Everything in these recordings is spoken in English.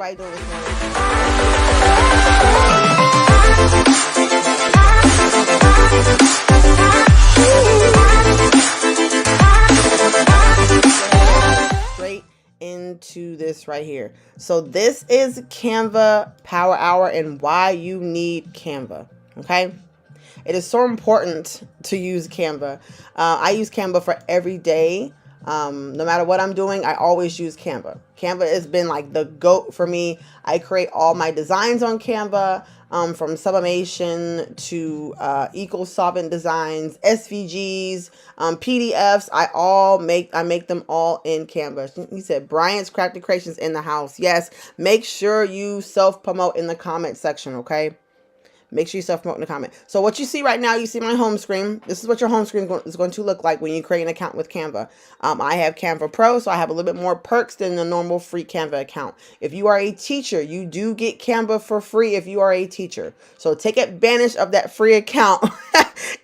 everybody doing this morning? Straight into this right here. So this is Canva Power Hour and why you need Canva. Okay. It is so important to use Canva. I use Canva for every day. No matter what I'm doing, I always use Canva. Canva has been like the GOAT for me. I create all my designs on Canva, from sublimation to eco-solvent designs, SVGs, PDFs. I make them all in Canva. He said, Bryant's Crafted Creations in the house. Yes, make sure you self-promote in the comment section, okay? Make sure you self-promote in the comment. So what you see right now, you see my home screen. This is what your home screen is going to look like when you create an account with Canva. I have Canva Pro, so I have a little bit more perks than the normal free Canva account. If you are a teacher, you do get Canva for free if you are a teacher. So take advantage of that free account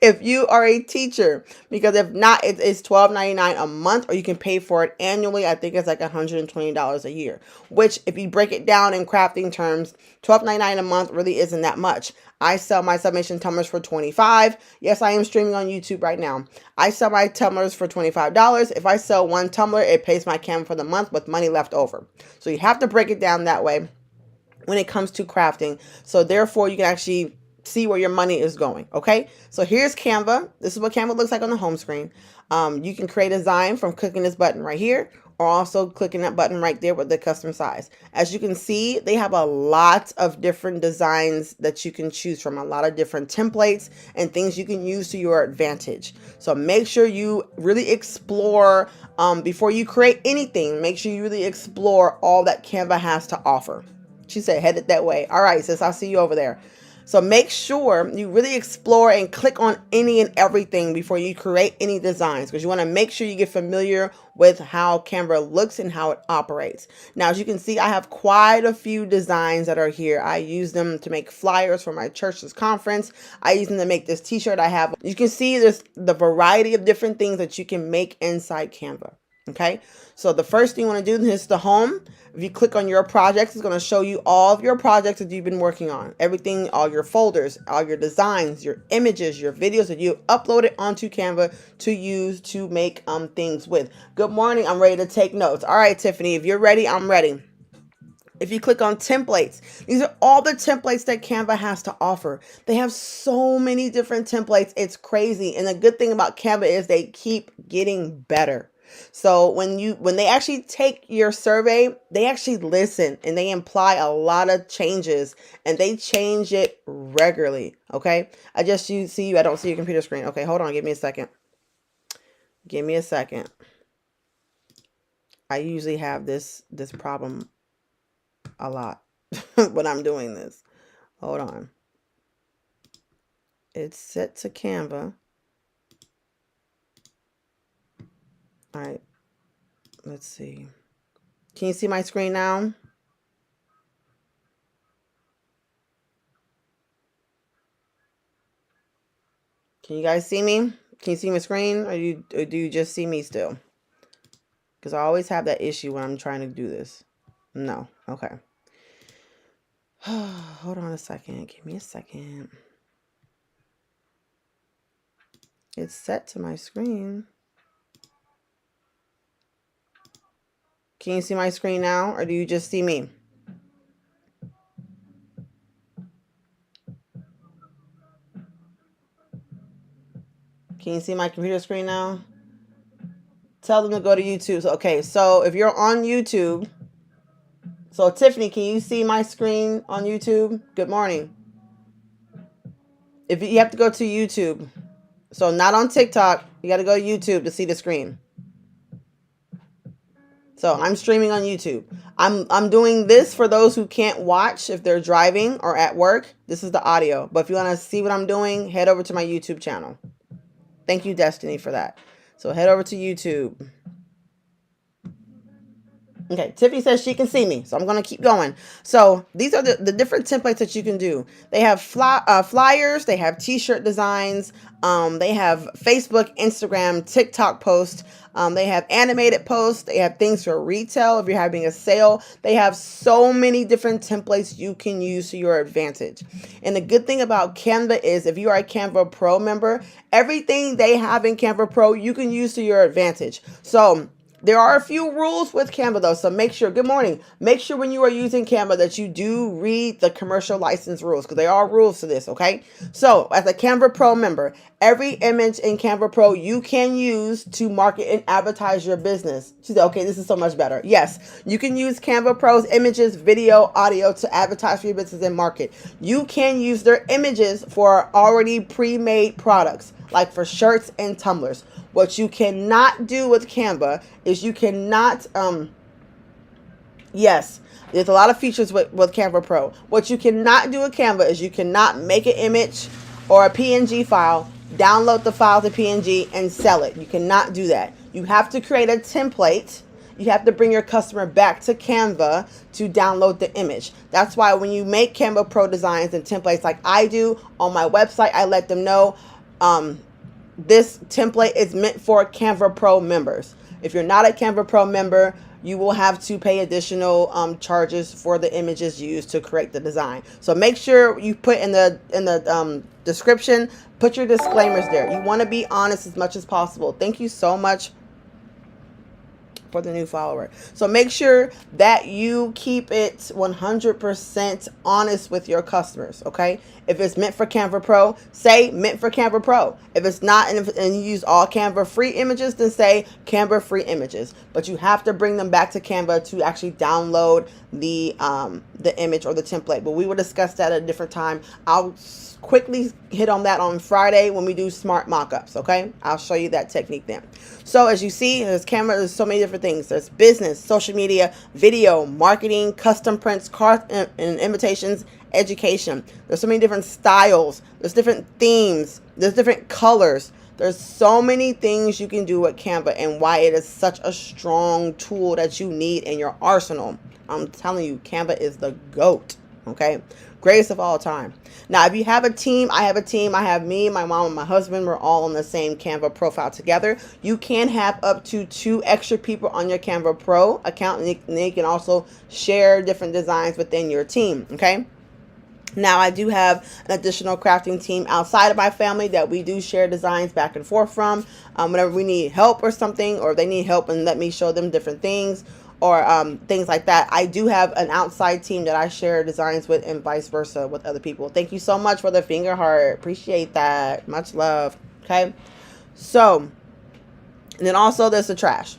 if you are a teacher. Because if not, it's $12.99 a month, or you can pay for it annually. I think it's like $120 a year. Which, if you break it down in crafting terms, $12.99 a month really isn't that much. I sell my sublimation tumblers for $25. Yes, I am streaming on YouTube right now. I sell my tumblers for $25. If I sell one tumbler, it pays my Canva for the month with money left over. So you have to break it down that way when it comes to crafting. So therefore, you can actually see where your money is going. Okay, so here's Canva. This is what Canva looks like on the home screen. You can create a design from clicking this button right here, or also clicking that button right there with the custom size. As you can see, they have a lot of different designs that you can choose from, a lot of different templates and things you can use to your advantage. So make sure you really explore, before you create anything, make sure you really explore all that Canva has to offer. She said, headed that way. All right, sis, I'll see you over there. So make sure you really explore and click on any and everything before you create any designs, because you want to make sure you get familiar with how Canva looks and how it operates. Now, as you can see, I have quite a few designs that are here. I use them to make flyers for my church's conference. I use them to make this t-shirt I have. You can see there's the variety of different things that you can make inside Canva. Okay, so the first thing you want to do is the home. If you click on your projects, it's going to show you all of your projects that you've been working on. Everything, all your folders, all your designs, your images, your videos that you uploaded onto Canva to use to make things with. Good morning. I'm ready to take notes. All right, Tiffany, if you're ready, I'm ready. If you click on templates, these are all the templates that Canva has to offer. They have so many different templates. It's crazy. And the good thing about Canva is they keep getting better. So when they actually take your survey, they actually listen and they imply a lot of changes, and they change it regularly. Okay. I don't see your computer screen. Okay. Hold on. Give me a second. Give me a second. I usually have this problem a lot when I'm doing this. Hold on. It's set to Canva. All right, let's see. Can you see my screen now? Can you guys see me? Can you see my screen, or do you just see me still? Because I always have that issue when I'm trying to do this. No. Okay. Hold on a second. Give me a second. It's set to my screen. Can you see my screen now, or do you just see me? Can you see my computer screen now? Tell them to go to YouTube. So, okay, so if you're on YouTube, so Tiffany, can you see my screen on YouTube? Good morning. If you have to go to YouTube, so not on TikTok, you got to go to YouTube to see the screen. So I'm streaming on YouTube. I'm doing this for those who can't watch if they're driving or at work. This is the audio. But if you want to see what I'm doing, head over to my YouTube channel. Thank you, Destiny, for that. So head over to YouTube. Okay, Tiffany says she can see me, so I'm going to keep going. So these are the different templates that you can do. They have flyers, they have t-shirt designs, they have Facebook, Instagram, TikTok posts, they have animated posts, they have things for retail if you're having a sale. They have so many different templates you can use to your advantage. And the good thing about Canva is if you are a Canva Pro member, everything they have in Canva Pro you can use to your advantage. So there are a few rules with Canva though, so make sure, good morning, make sure when you are using Canva that you do read the commercial license rules because there are rules to this, okay? So as a Canva Pro member, every image in Canva Pro you can use to market and advertise your business. She said, okay, this is so much better. Yes, you can use Canva Pro's images, video, audio to advertise for your business and market. You can use their images for already pre-made products, like for shirts and tumblers. What you cannot do with Canva is you cannot, yes, there's a lot of features with Canva Pro. What you cannot do with Canva is you cannot make an image or a PNG file, download the file to PNG and sell it. You cannot do that. You have to create a template. You have to bring your customer back to Canva to download the image. That's why when you make Canva Pro designs and templates like I do on my website, I let them know, this template is meant for Canva Pro members. If you're not a Canva Pro member, you will have to pay additional charges for the images used to create the design. So make sure you put in the description, put your disclaimers there. You want to be honest as much as possible. Thank you so much for the new follower. So make sure that you keep it 100% honest with your customers, okay? If it's meant for Canva Pro, say meant for Canva Pro. If it's not, and you use all Canva free images, then say Canva free images. But you have to bring them back to Canva to actually download the image or the template. But we will discuss that at a different time. I'll quickly hit on that on Friday when we do smart mockups, okay? I'll show you that technique then. So as you see, there's Canva, there's so many different things. There's business, social media, video, marketing, custom prints, cards and invitations, education. There's so many different styles. There's different themes. There's different colors. There's so many things you can do with Canva and why it is such a strong tool that you need in your arsenal. I'm telling you, Canva is the GOAT, okay? Greatest of all time. Now, if you have a team, I have a team. I have me, my mom, and my husband. We're all on the same Canva profile together. You can have up to 2 extra people on your Canva Pro account, and they can also share different designs within your team, okay? Now, I do have an additional crafting team outside of my family that we do share designs back and forth from. Whenever we need help or something, or they need help and let me show them different things, or things like that. I do have an outside team that I share designs with and vice versa with other people. Thank you so much for the finger heart. Appreciate that. Much love. Okay. So, and then also there's the trash.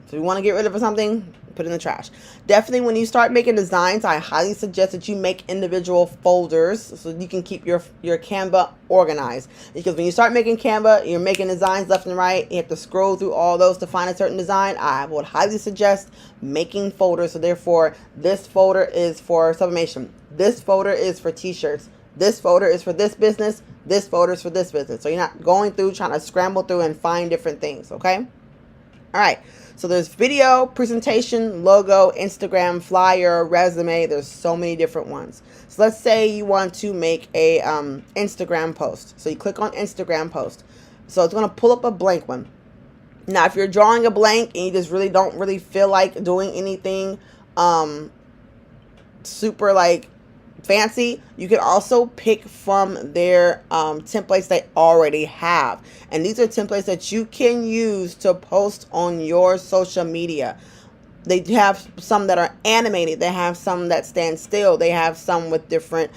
So you want to get rid of something, put it in the trash. Definitely when you start making designs, I highly suggest that you make individual folders so you can keep your Canva organized. Because when you start making Canva, you're making designs left and right, you have to scroll through all those to find a certain design. I would highly suggest making folders. So therefore, this folder is for sublimation. This folder is for t-shirts. This folder is for this business. This folder is for this business. So you're not going through trying to scramble through and find different things, okay? All right. So there's video, presentation, logo, Instagram, flyer, resume. There's so many different ones. So let's say you want to make a Instagram post. So you click on Instagram post. So it's going to pull up a blank one. Now, if you're drawing a blank and you just really don't really feel like doing anything super like fancy, you can also pick from their templates they already have, and these are templates that you can use to post on your social media. They have some that are animated, they have some that stand still, they have some with different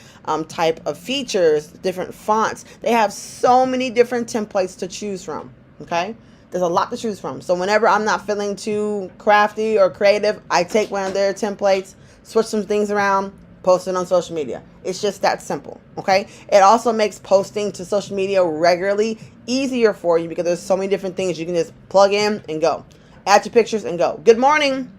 type of features, different fonts. They have so many different templates to choose from, okay? There's a lot to choose from. So whenever I'm not feeling too crafty or creative, I take one of their templates, switch some things around, post it on social media. It's just that simple, okay? It also makes posting to social media regularly easier for you because there's so many different things you can just plug in and go. Add your pictures and go. Good morning.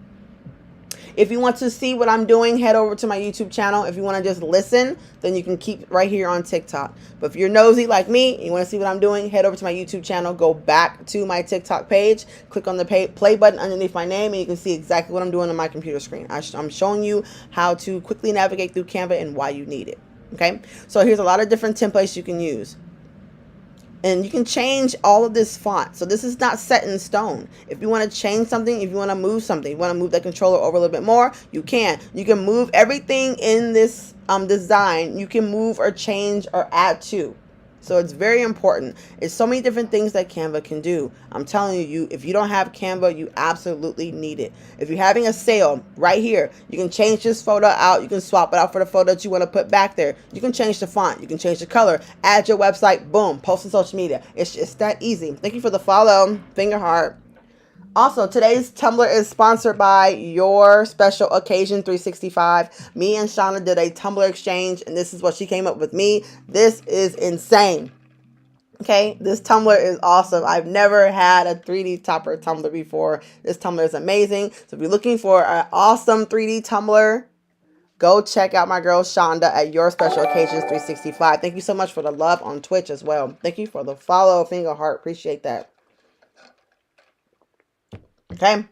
If you want to see what I'm doing, head over to my YouTube channel. If you want to just listen, then you can keep right here on TikTok. But if you're nosy like me and you want to see what I'm doing, head over to my YouTube channel, go back to my TikTok page, click on the play button underneath my name, and you can see exactly what I'm doing on my computer screen. I'm showing you how to quickly navigate through Canva and why you need it. Okay, so here's a lot of different templates you can use. And you can change all of this font. So this is not set in stone. If you want to change something, if you want to move something, you want to move the controller over a little bit more, you can. You can move everything in this design. You can move or change or add to. So it's very important. It's so many different things that Canva can do. I'm telling you, if you don't have Canva, you absolutely need it. If you're having a sale right here, you can change this photo out. You can swap it out for the photo that you want to put back there. You can change the font. You can change the color. Add your website. Boom. Post on social media. It's just that easy. Thank you for the follow. Finger heart. Also, today's Tumblr is sponsored by Your Special Occasion 365. Me and Shauna did a Tumblr exchange, and this is what she came up with me. This is insane. Okay, this Tumblr is awesome. I've never had a 3D topper Tumblr before. This Tumblr is amazing. So if you're looking for an awesome 3D Tumblr, go check out my girl Shonda at Your Special Occasions 365. Thank you so much for the love on Twitch as well. Thank you for the follow, finger heart. Appreciate that. Okay,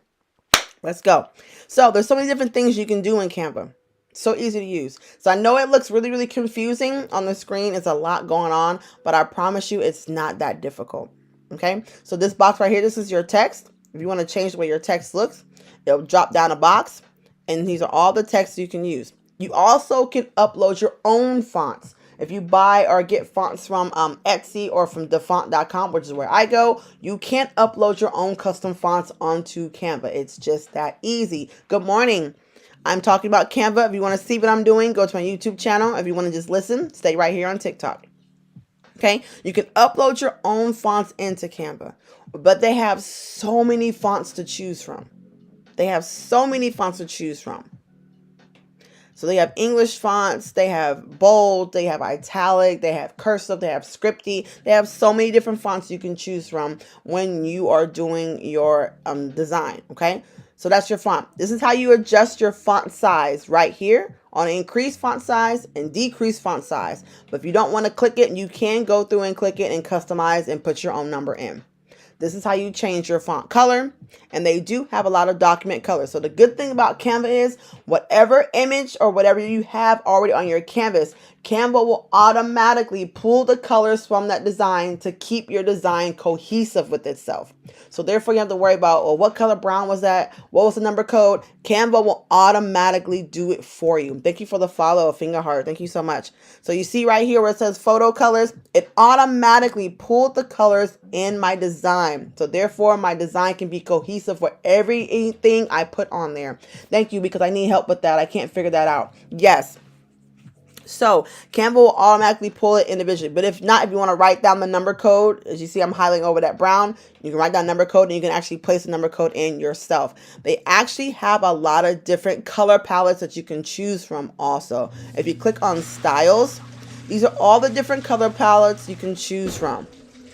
let's go. So there's so many different things you can do in Canva. So easy to use. So I know it looks really, really confusing on the screen. It's a lot going on, but I promise you it's not that difficult. Okay, so this box right here, this is your text. If you want to change the way your text looks, it'll drop down a box, and these are all the texts you can use. You also can upload your own fonts. If you buy or get fonts from Etsy or from defont.com, which is where I go, you can't upload your own custom fonts onto Canva. It's just that easy. Good morning. I'm talking about Canva. If you want to see what I'm doing, go to my YouTube channel. If you want to just listen, stay right here on TikTok. Okay, you can upload your own fonts into Canva, but they have so many fonts to choose from. They have so many fonts to choose from. So they have English fonts, they have bold, they have italic, they have cursive, they have scripty. They have so many different fonts you can choose from when you are doing your design, okay? So that's your font. This is how you adjust your font size right here on increase font size and decrease font size. But if you don't want to click it, you can go through and click it and customize and put your own number in. This is how you change your font color, and they do have a lot of document colors. So the good thing about Canva is whatever image or whatever you have already on your canvas, Canva will automatically pull the colors from that design to keep your design cohesive with itself. So therefore you have to worry about, well, what color brown was that? What was the number code? Canva will automatically do it for you. Thank you for the follow, finger heart. Thank you so much. So you see right here where it says photo colors, it automatically pulled the colors in my design. So therefore my design can be cohesive for everything I put on there. Thank you, because I need help with that. I can't figure that out. Yes. So Canva will automatically pull it individually. But if not, if you want to write down the number code, as you see, I'm highlighting over that brown. You can write down number code, and you can actually place the number code in yourself. They actually have a lot of different color palettes that you can choose from also. If you click on styles, these are all the different color palettes you can choose from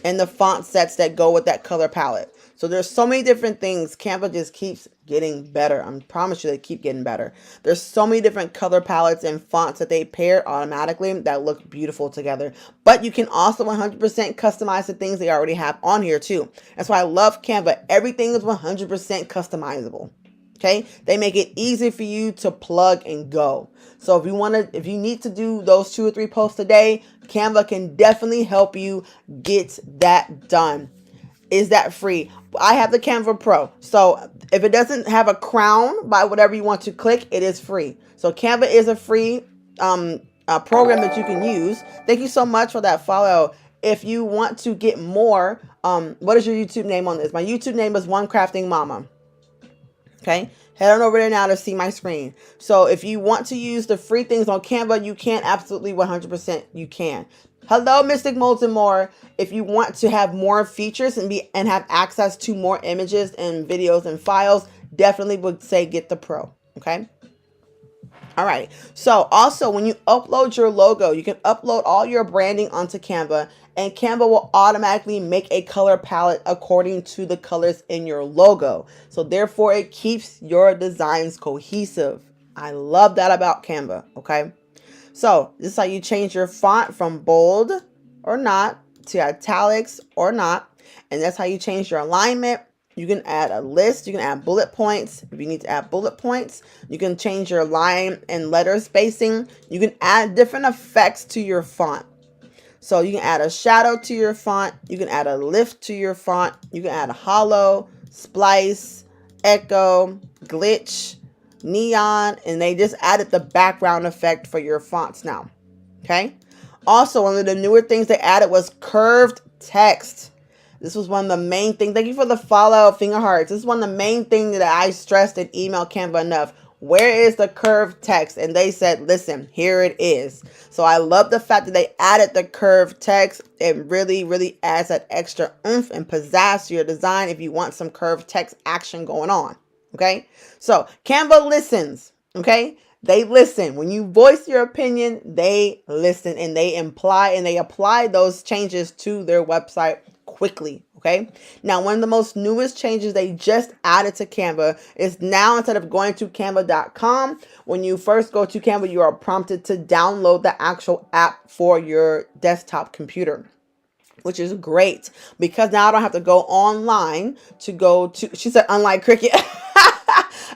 and the font sets that go with that color palette. So there's so many different things. Canva just keeps getting better. I promise you they keep getting better. There's so many different color palettes and fonts that they pair automatically that look beautiful together. But you can also 100% customize the things they already have on here too. That's why I love Canva. Everything is 100% customizable. Okay, they make it easy for you to plug and go. So if you need to do those 2 or 3 posts a day, Canva can definitely help you get that done. Is that free? I have the Canva Pro. So if it doesn't have a crown by whatever you want to click, it is free. So Canva is a free program that you can use. Thank you so much for that follow. If you want to get more, what is your YouTube name on this? My YouTube name is One Crafting Mama. Okay, head on over there now to see my screen. So if you want to use the free things on Canva, you can absolutely 100%. You can. Hello, Mystic Molds and More. If you want to have more features and have access to more images and videos and files, definitely would say get the Pro. Okay. All right. So also when you upload your logo, you can upload all your branding onto Canva, and Canva will automatically make a color palette according to the colors in your logo. So therefore it keeps your designs cohesive. I love that about Canva. Okay. So this is how you change your font from bold or not to italics or not. And that's how you change your alignment. You can add a list. You can add bullet points. If you need to add bullet points, you can change your line and letter spacing. You can add different effects to your font. So you can add a shadow to your font. You can add a lift to your font. You can add a hollow, splice, echo, glitch, neon, and they just added the background effect for your fonts now. Okay. Also, one of the newer things they added was curved text. This was one of the main things. Thank you for the follow, finger hearts. This is one of the main things that I stressed in email Canva enough. Where is the curved text? And they said, listen, here it is. So I love the fact that they added the curved text. It really, really adds that extra oomph and pizzazz to your design if you want some curved text action going on. Okay. So Canva listens. Okay. They listen. When you voice your opinion, they listen and they apply those changes to their website quickly. Okay. Now, one of the most newest changes they just added to Canva is now instead of going to canva.com, when you first go to Canva, you are prompted to download the actual app for your desktop computer, which is great because now I don't have to go online to go to, she said, unlike Cricket.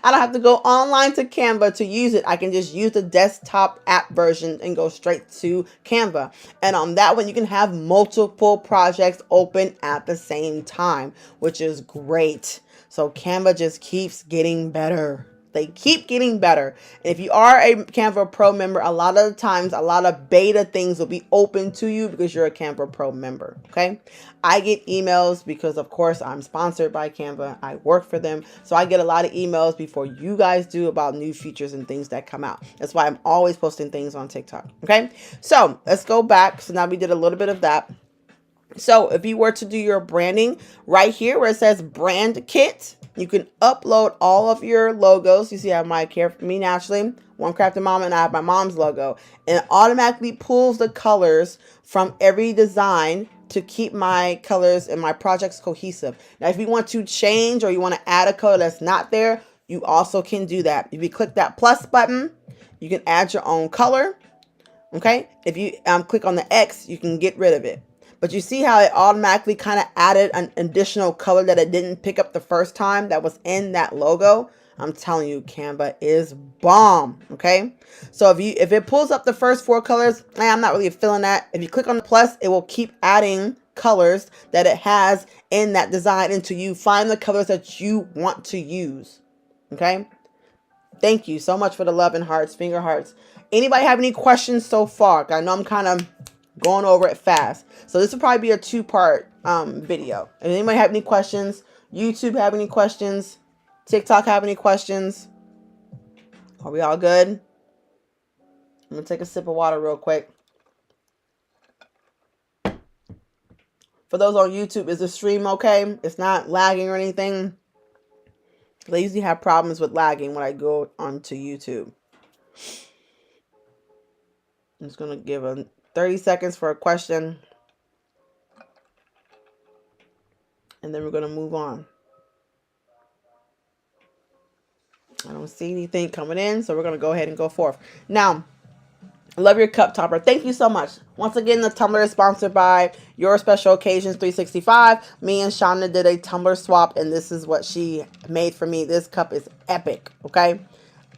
I don't have to go online to Canva to use it. I can just use the desktop app version and go straight to Canva. And on that one, you can have multiple projects open at the same time, which is great. So Canva just keeps getting better. They keep getting better. And if you are a Canva Pro member, a lot of the times, a lot of beta things will be open to you because you're a Canva Pro member. Okay. I get emails because, of course, I'm sponsored by Canva. I work for them. So I get a lot of emails before you guys do about new features and things that come out. That's why I'm always posting things on TikTok. Okay. So let's go back. So now we did a little bit of that. So if you were to do your branding right here where it says brand kit, you can upload all of your logos. You see I have my Care For Me Naturally, One Crafted Mama, and I have my mom's logo. And it automatically pulls the colors from every design to keep my colors and my projects cohesive. Now, if you want to change or you want to add a color that's not there, you also can do that. If you click that plus button, you can add your own color. Okay. If you click on the X, you can get rid of it. But you see how it automatically kind of added an additional color that it didn't pick up the first time that was in that logo. I'm telling you, Canva is bomb. Okay. So if it pulls up the first 4 colors, I'm not really feeling that. If you click on the plus, it will keep adding colors that it has in that design until you find the colors that you want to use. Okay. Thank you so much for the love and hearts, finger hearts. Anybody have any questions so far? I know I'm kind of going over it fast. So this will probably be a 2-part video. If anybody have any questions, YouTube have any questions, TikTok have any questions, are we all good? I'm going to take a sip of water real quick. For those on YouTube, is the stream okay? It's not lagging or anything? I usually have problems with lagging when I go onto YouTube. I'm just going to give a 30 seconds for a question. And then we're going to move on. I don't see anything coming in, so we're going to go ahead and go forth. Now, love your cup topper. Thank you so much. Once again, the tumbler is sponsored by Your Special Occasions 365. Me and Shauna did a tumbler swap, and this is what she made for me. This cup is epic, okay?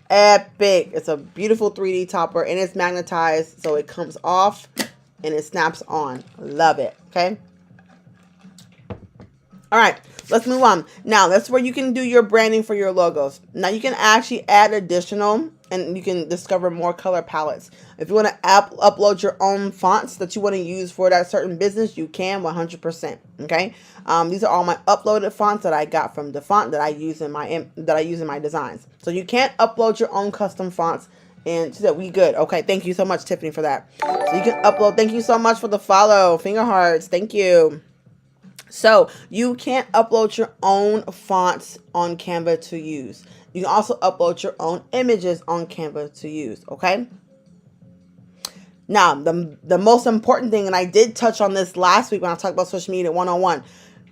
Epic. It's a beautiful 3D topper, and it's magnetized, so it comes off and it snaps on. Love it, okay? All right, let's move on. Now, that's where you can do your branding for your logos. Now, you can actually add additional, and you can discover more color palettes. If you want to upload your own fonts that you want to use for that certain business, you can 100%. Okay, these are all my uploaded fonts that I got from the font that I use in my designs. So you can't upload your own custom fonts. And she said, we good. Okay, thank you so much, Tiffany, for that. So you can upload. Thank you so much for the follow. Finger hearts. Thank you. So you can't upload your own fonts on Canva to use. You can also upload your own images on Canva to use, okay? Now, the most important thing, and I did touch on this last week when I talked about social media 101,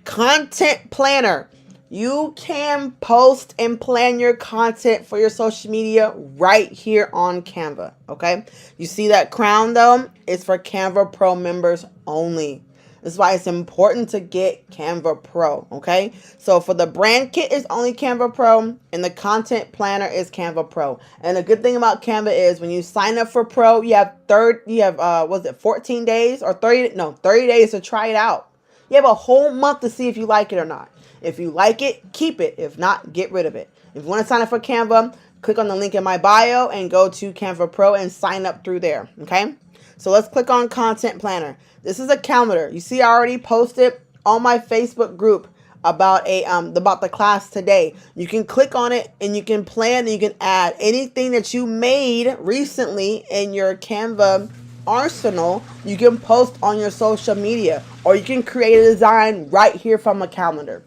content planner. You can post and plan your content for your social media right here on Canva, okay? You see that crown though? It's for Canva Pro members only. This is why it's important to get Canva Pro, okay? So for the brand kit is only Canva Pro, and the content planner is Canva Pro. And the good thing about Canva is when you sign up for Pro, you have 14 days or 30 days to try it out. You have a whole month to see if you like it or not. If you like it, keep it. If not, get rid of it. If you want to sign up for Canva, click on the link in my bio and go to Canva Pro and sign up through there, okay? So let's click on Content Planner. This is a calendar. You see I already posted on my Facebook group about the class today. You can click on it and you can plan and you can add anything that you made recently in your Canva arsenal. You can post on your social media, or you can create a design right here from a calendar.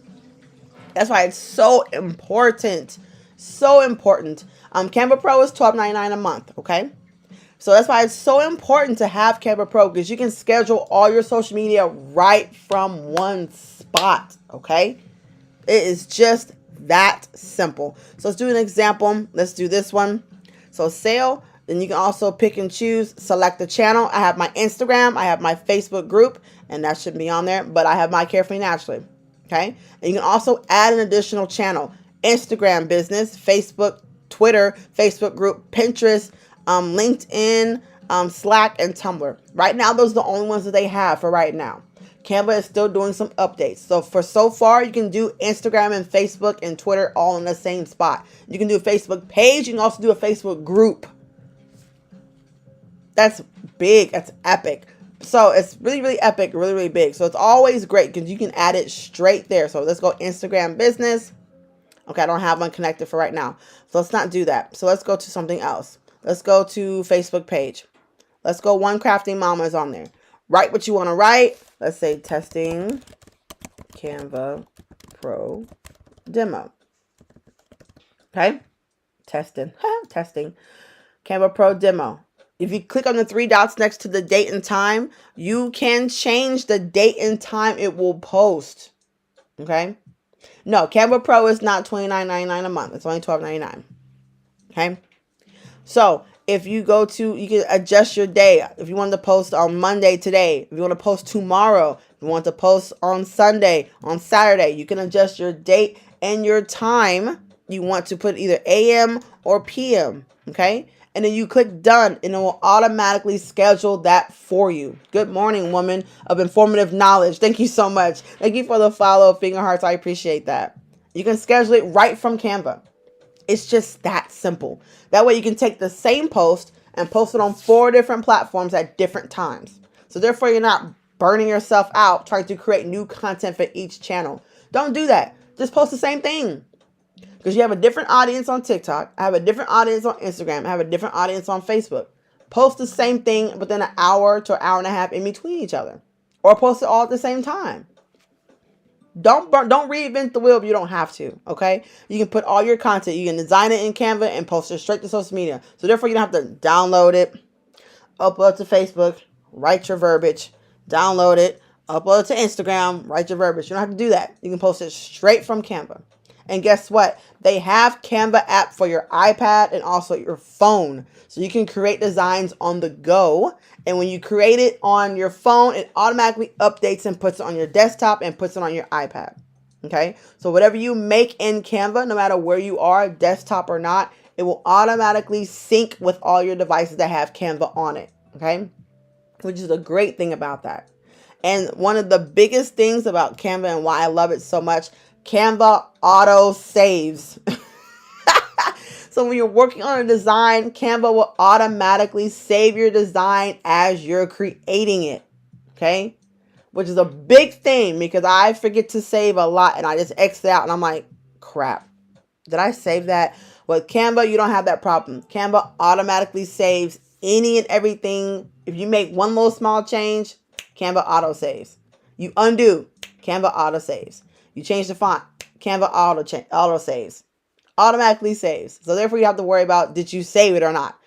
That's why it's so important. So important. Canva Pro is $12.99 a month, okay? So that's why it's so important to have Canva Pro, because you can schedule all your social media right from one spot, okay? It is just that simple. So let's do an example. Let's do this one. So sale, then you can also pick and choose, select the channel. I have my Instagram, I have my Facebook group, and that shouldn't be on there, but I have my Carefully Naturally. Okay, and you can also add an additional channel: Instagram business, Facebook, Twitter, Facebook group, Pinterest, LinkedIn, Slack, and Tumblr. Right now, those are the only ones that they have for right now. Canva is still doing some updates. So far, you can do Instagram and Facebook and Twitter all in the same spot. You can do a Facebook page. You can also do a Facebook group. That's big. That's epic. So it's really, really epic, really, really big. So it's always great because you can add it straight there. So let's go Instagram business. Okay, I don't have one connected for right now. So let's not do that. So let's go to something else. Let's go to Facebook page. Let's go One Crafting Mama is on there. Write what you want to write. Let's say testing Canva Pro demo. Okay, testing Canva Pro demo. If you click on the three dots next to the date and time, you can change the date and time it will post. Okay? No, Canva Pro is not $29.99 a month. It's only $12.99. Okay? So, if you go to, you can adjust your day. If you want to post on Monday today, if you want to post tomorrow, if you want to post on Sunday, on Saturday, you can adjust your date and your time. You want to put either AM or PM. Okay? And then you click done, and it will automatically schedule that for you. Good morning, woman of informative knowledge. Thank you so much. Thank you for the follow, finger hearts. I appreciate that. You can schedule it right from Canva. It's just that simple. That way you can take the same post and post it on 4 different platforms at different times. So therefore, you're not burning yourself out trying to create new content for each channel. Don't do that. Just post the same thing. Because you have a different audience on TikTok. I have a different audience on Instagram. I have a different audience on Facebook. Post the same thing within an hour to an hour and a half in between each other. Or post it all at the same time. Don't reinvent the wheel if you don't have to, okay? You can put all your content. You can design it in Canva and post it straight to social media. So therefore, you don't have to download it, upload it to Facebook, write your verbiage, download it, upload it to Instagram, write your verbiage. You don't have to do that. You can post it straight from Canva. And guess what? They have Canva app for your iPad and also your phone. So you can create designs on the go. And when you create it on your phone, it automatically updates and puts it on your desktop and puts it on your iPad. Okay? So whatever you make in Canva, no matter where you are, desktop or not, it will automatically sync with all your devices that have Canva on it. Okay? Which is a great thing about that. And one of the biggest things about Canva and why I love it so much, Canva auto saves. So when you're working on a design, Canva will automatically save your design as you're creating it. Okay? Which is a big thing because I forget to save a lot and I just exit out and I'm like, crap. Did I save that? With Canva, you don't have that problem. Canva automatically saves any and everything. If you make one little small change, Canva auto saves. You undo, Canva auto saves. You change the font, Canva auto saves. Automatically saves. So therefore you have to worry about, did you save it or not?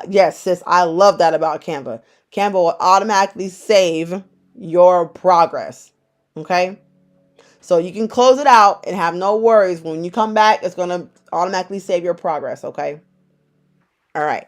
Yes, sis, I love that about Canva. Canva will automatically save your progress. Okay? So you can close it out and have no worries. When you come back, it's going to automatically save your progress. Okay? All right.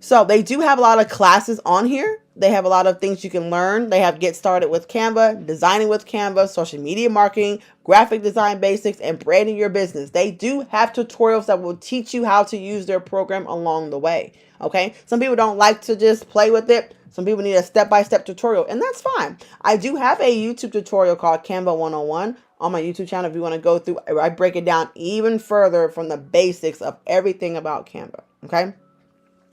So they do have a lot of classes on here. They have a lot of things you can learn. They have Get Started with Canva, Designing with Canva, Social Media Marketing, Graphic Design Basics, and Branding Your Business. They do have tutorials that will teach you how to use their program along the way. Okay? Some people don't like to just play with it. Some people need a step-by-step tutorial, and that's fine. I do have a YouTube tutorial called Canva 101 on my YouTube channel if you want to go through. I break it down even further from the basics of everything about Canva. Okay?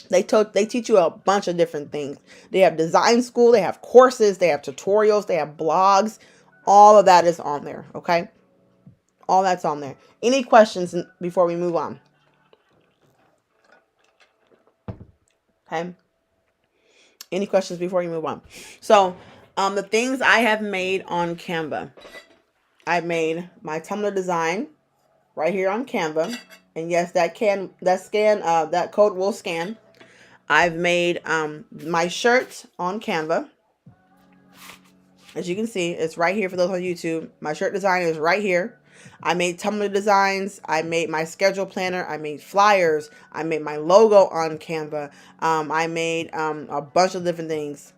They teach you a bunch of different things. They have design school, they have courses, they have tutorials, they have blogs. All of that is on there, okay? All that's on there. Any questions before we move on? Okay? Any questions before we move on? So, the things I have made on Canva. I've made my Tumblr design right here on Canva. And yes, that code will scan. I've made my shirt on Canva. As you can see, it's right here for those on YouTube. My shirt design is right here. I made Tumblr designs. I made my schedule planner. I made flyers. I made my logo on Canva. I made a bunch of different things.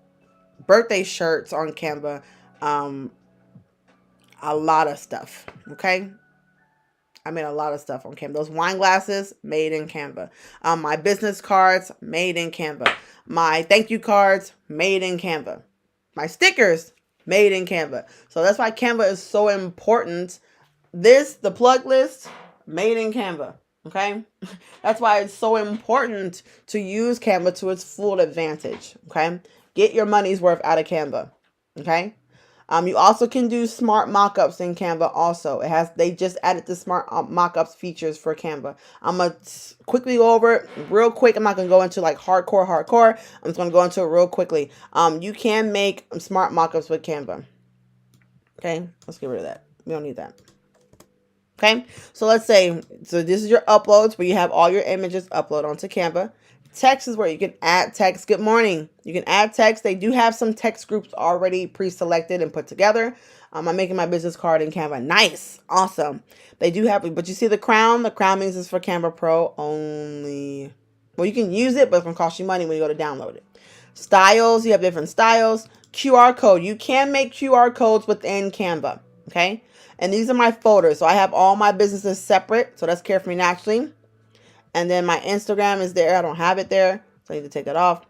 Birthday shirts on Canva. A lot of stuff. Okay? I made a lot of stuff on Canva. Those wine glasses, made in Canva. My business cards, made in Canva. My thank you cards, made in Canva. My stickers, made in Canva. So that's why Canva is so important. The plug list, made in Canva. Okay? That's why it's so important to use Canva to its full advantage. Okay? Get your money's worth out of Canva. Okay? You also can do smart mockups in Canva also. They just added the smart mockups features for Canva. I'm going to quickly go over it real quick. I'm not going to go into like hardcore. I'm just going to go into it real quickly. You can make smart mockups with Canva. Okay, let's get rid of that. We don't need that. Okay, so let's say, so this is your uploads where you have all your images upload onto Canva. Text is where you can add text. Good morning. You can add text. They do have some text groups already pre-selected and put together. I'm making my business card in Canva. Nice. Awesome. They do have, but you see the crown? The crown means it's for Canva Pro only. Well, you can use it, but it's going to cost you money when you go to download it. Styles. You have different styles. QR code. You can make QR codes within Canva. Okay. And these are my folders. So I have all my businesses separate. So that's Care For Me Naturally. And then my Instagram is there. I don't have it there, so I need to take that off.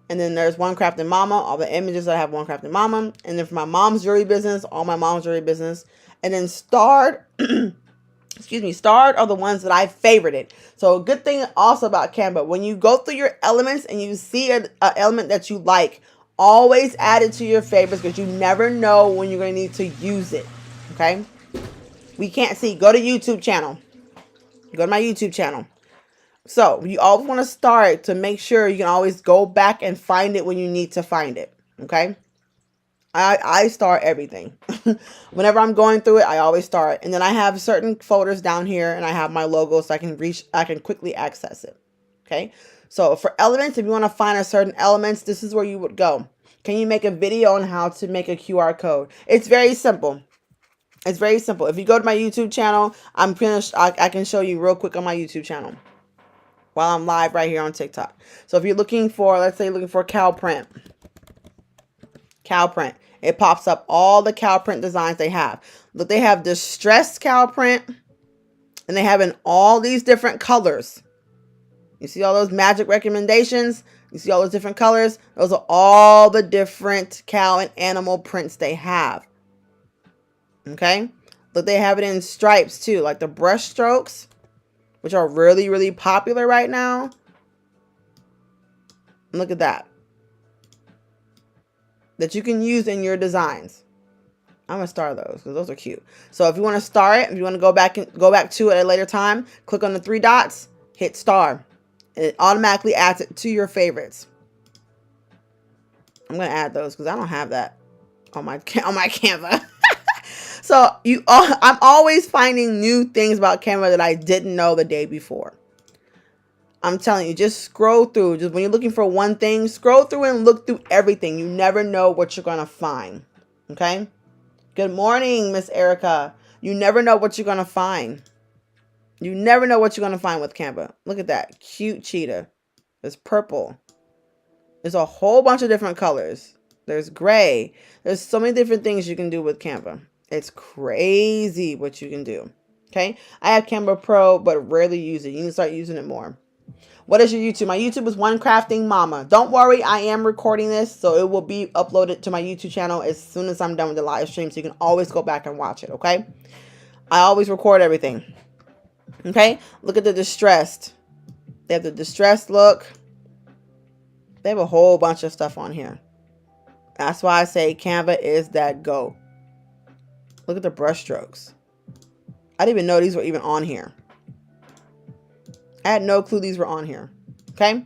And then there's One Crafted Mama. All the images I have One Crafted Mama. And then for my mom's jewelry business, all my mom's jewelry business. And then starred, starred are the ones that I favorited. So a good thing also about Canva, when you go through your elements and you see an element that you like, always add it to your favorites because you never know when you're going to need to use it. Okay? We can't see. Go to YouTube channel. Go to my YouTube channel. So you always want to start to make sure you can always go back and find it when you need to find it. Okay. I start everything. Whenever I'm going through it, I always start. And then I have certain folders down here and I have my logo so I can quickly access it. Okay. So for elements, if you want to find a certain elements, this is where you would go. Can you make a video on how to make a QR code? It's very simple. It's very simple. If you go to my YouTube channel, I can show you real quick on my YouTube channel while I'm live right here on TikTok. So if you're looking for, let's say you're looking for cow print, it pops up all the cow print designs they have. Look, they have distressed cow print and they have in all these different colors. You see all those magic recommendations? You see all those different colors? Those are all the different cow and animal prints they have. Okay? Look, they have it in stripes too, like the brush strokes, which are really, really popular right now. Look at that. That you can use in your designs. I'm going to star those because those are cute. So if you want to star it, if you want to go back to it at a later time, click on the 3 dots, hit star. It automatically adds it to your favorites. I'm going to add those because I don't have that on my Canva. So I'm always finding new things about Canva that I didn't know the day before. I'm telling you, just scroll through. Just when you're looking for one thing, scroll through and look through everything. You never know what you're going to find. Okay? Good morning, Miss Erica. You never know what you're going to find. You never know what you're going to find with Canva. Look at that. Cute cheetah. There's purple. There's a whole bunch of different colors. There's gray. There's so many different things you can do with Canva. It's crazy what you can do. Okay? I have Canva Pro, but rarely use it. You need to start using it more. What is your YouTube? My YouTube is One Crafting Mama. Don't worry, I am recording this, so it will be uploaded to my YouTube channel as soon as I'm done with the live stream, so you can always go back and watch it, okay? I always record everything. Okay? Look at the distressed. They have the distressed look. They have a whole bunch of stuff on here. That's why I say Canva is that go. Look at the brush strokes. I didn't even know these were even on here. I had no clue these were on here. Okay?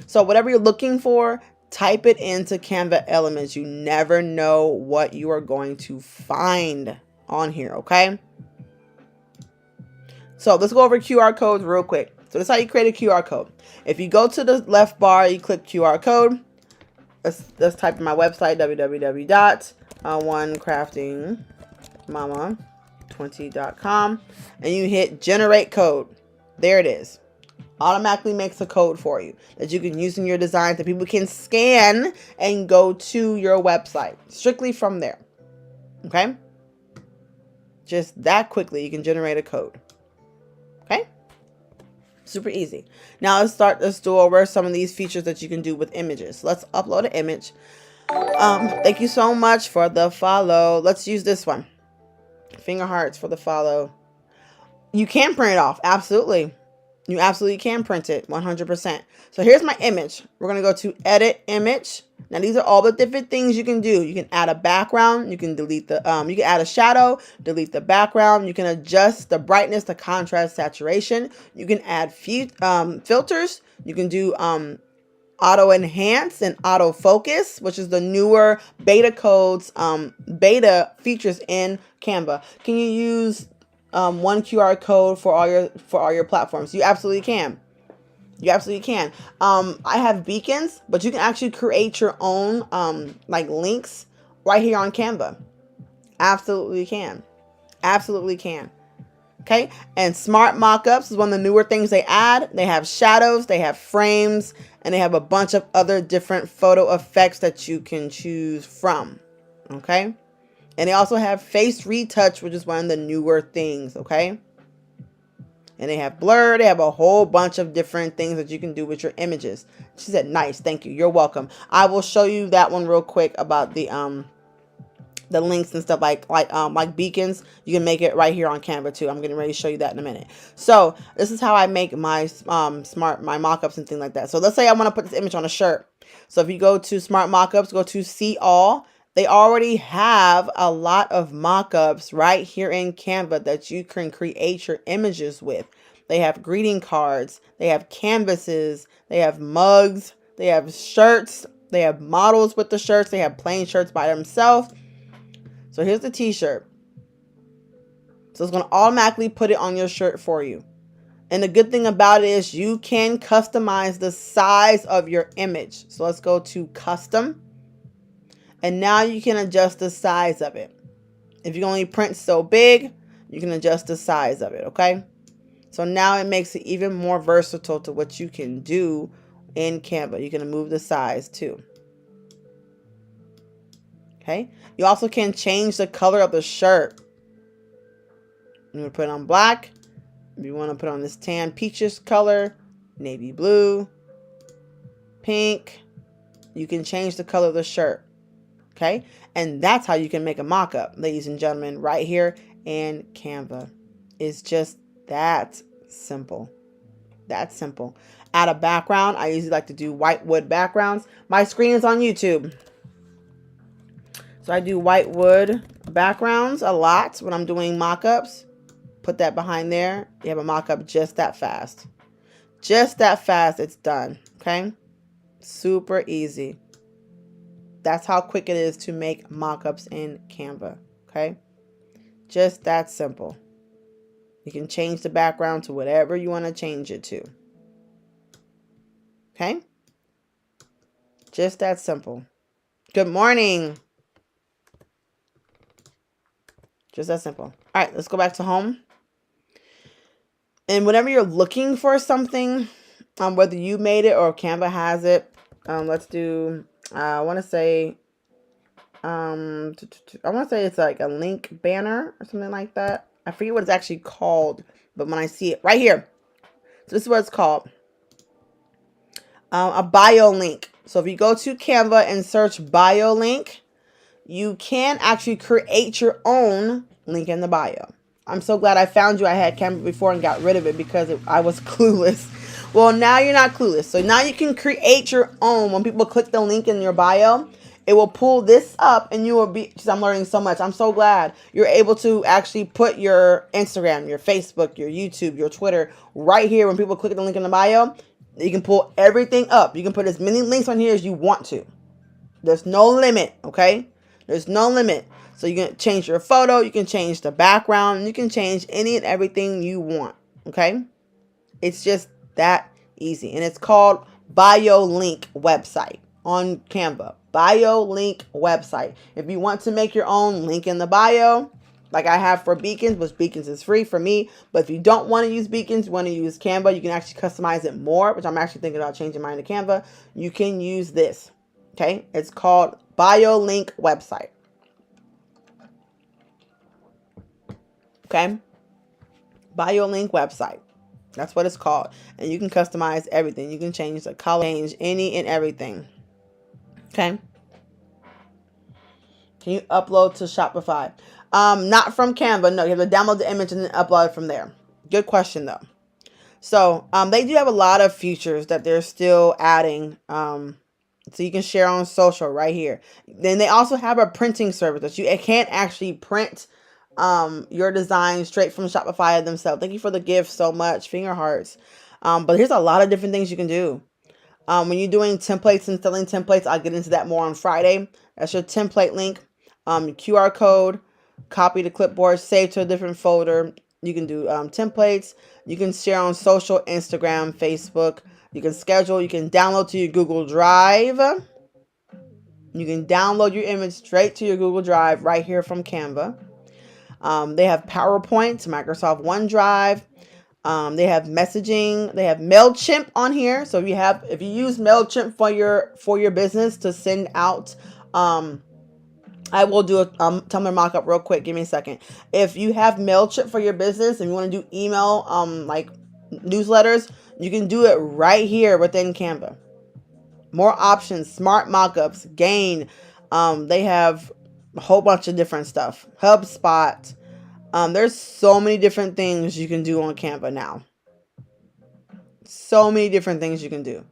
So whatever you're looking for, type it into Canva Elements. You never know what you are going to find on here. Okay? So let's go over QR codes real quick. So this is how you create a QR code. If you go to the left bar, you click QR code. Let's type in my website, www.onecraftingmama20.com, and you hit generate code. There it is. Automatically makes a code for you that you can use in your designs that people can scan and go to your website strictly from there. Okay? Just that quickly, you can generate a code. Okay? Super easy. Now let's do over some of these features that you can do with images. Let's upload an image. Thank you so much for the follow. Let's use this one. Finger hearts for the follow. You can print it off. Absolutely. You absolutely can print it 100%. So here's my image. We're going to go to edit image. Now these are all the different things you can do. You can add a background. You can delete the, you can add a shadow, delete the background. You can adjust the brightness, the contrast, saturation. You can add filters. You can do, auto enhance and auto focus, which is the newer beta codes, beta features in Canva. Can you use one QR code for all your platforms? You absolutely can. You absolutely can. I have beacons, but you can actually create your own like links right here on Canva. Absolutely can. Absolutely can. Okay, and smart mockups is one of the newer things they add. They have shadows, they have frames, and they have a bunch of other different photo effects that you can choose from. Okay, and they also have face retouch, which is one of the newer things. Okay, and they have blur. They have a whole bunch of different things that you can do with your images. She said, "Nice, thank you. You're welcome." I will show you that one real quick about the links and stuff like beacons. You can make it right here on Canva too. I'm getting ready to show you that in a minute. So this is how I make my my mockups and things like that. So let's say I want to put this image on a shirt. So if you go to smart mockups, go to see all. They already have a lot of mockups right here in Canva that you can create your images with. They have greeting cards, they have canvases, they have mugs, they have shirts, they have models with the shirts, they have plain shirts by themselves. So here's the t-shirt. So it's going to automatically put it on your shirt for you. And the good thing about it is you can customize the size of your image. So let's go to custom. And now you can adjust the size of it. If you only print so big, you can adjust the size of it, okay? So now it makes it even more versatile to what you can do in Canva. You can move the size too. Okay. You also can change the color of the shirt. You want to put it on black. If you want to put on this tan peachish color, navy blue, pink, you can change the color of the shirt. Okay. And that's how you can make a mock-up, ladies and gentlemen, right here in Canva. It's just that simple. That simple. Add a background. I usually like to do white wood backgrounds. My screen is on YouTube. So I do white wood backgrounds a lot when I'm doing mock-ups. Put that behind there. You have a mock-up just that fast. Just that fast, it's done. Okay? Super easy. That's how quick it is to make mock-ups in Canva. Okay? Just that simple. You can change the background to whatever you want to change it to. Okay? Just that simple. Good morning. Just that simple. All right, let's go back to home. And whenever you're looking for something, whether you made it or Canva has it, let's do, I want to say it's like a link banner or something like that. I forget what it's actually called, but when I see it right here, so this is what it's called. A bio link. So if you go to Canva and search bio link, you can actually create your own link in the bio. I'm so glad I found you. I had Canva before and got rid of it because I was clueless. Well, now you're not clueless. So now you can create your own. When people click the link in your bio, it will pull this up and you will be, I'm learning so much. I'm so glad you're able to actually put your Instagram, your Facebook, your YouTube, your Twitter right here. When people click the link in the bio, you can pull everything up. You can put as many links on here as you want to. There's no limit, okay? There's no limit. So you can change your photo, you can change the background, you can change any and everything you want, okay? It's just that easy. And it's called Bio Link website on Canva. Bio Link website. If you want to make your own link in the bio, like I have for Beacons, which Beacons is free for me. But if you don't want to use Beacons, you want to use Canva, you can actually customize it more, which I'm actually thinking about changing mine to Canva. You can use this, okay? It's called Bio Link website. Okay? Bio Link website. That's what it's called. And you can customize everything. You can change the color, change any and everything. Okay? Can you upload to Shopify? Not from Canva. No, you have to download the image and then upload it from there. Good question, though. So, they do have a lot of features that they're still adding. So you can share on social right here. Then they also have a printing service that you can't actually print your design straight from Shopify themselves. Thank you for the gift so much. Finger hearts. But here's a lot of different things you can do. When you're doing templates and selling templates, I'll get into that more on Friday. That's your template link. QR code, copy to clipboard, save to a different folder. You can do templates. You can share on social, Instagram, Facebook. You can schedule. You can download to your Google Drive. You can download your image straight to your Google Drive right here from Canva. They have PowerPoint, Microsoft OneDrive. They have messaging. They have MailChimp on here. So if you use MailChimp for your business to send out, I will do a Tumblr mockup real quick. Give me a second. If you have MailChimp for your business and you want to do email, like newsletters, you can do it right here within Canva. More options, smart mockups, Gain. They have a whole bunch of different stuff. HubSpot. There's so many different things you can do on Canva now. So many different things you can do.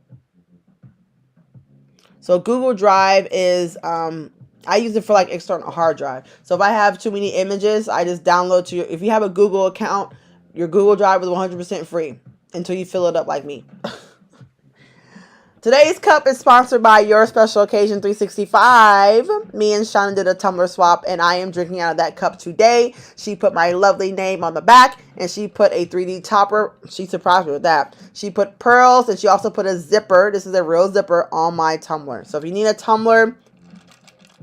So Google Drive is, I use it for like external hard drive. So if I have too many images, I just download to if you have a Google account, your Google Drive is 100% free until you fill it up like me. Today's cup is sponsored by Your Special Occasion 365. Me and Shauna did a tumbler swap, and I am drinking out of that cup today. She put my lovely name on the back, and she put a 3D topper. She surprised me with that. She put pearls, and she also put a zipper. This is a real zipper on my tumbler. So if you need a tumbler,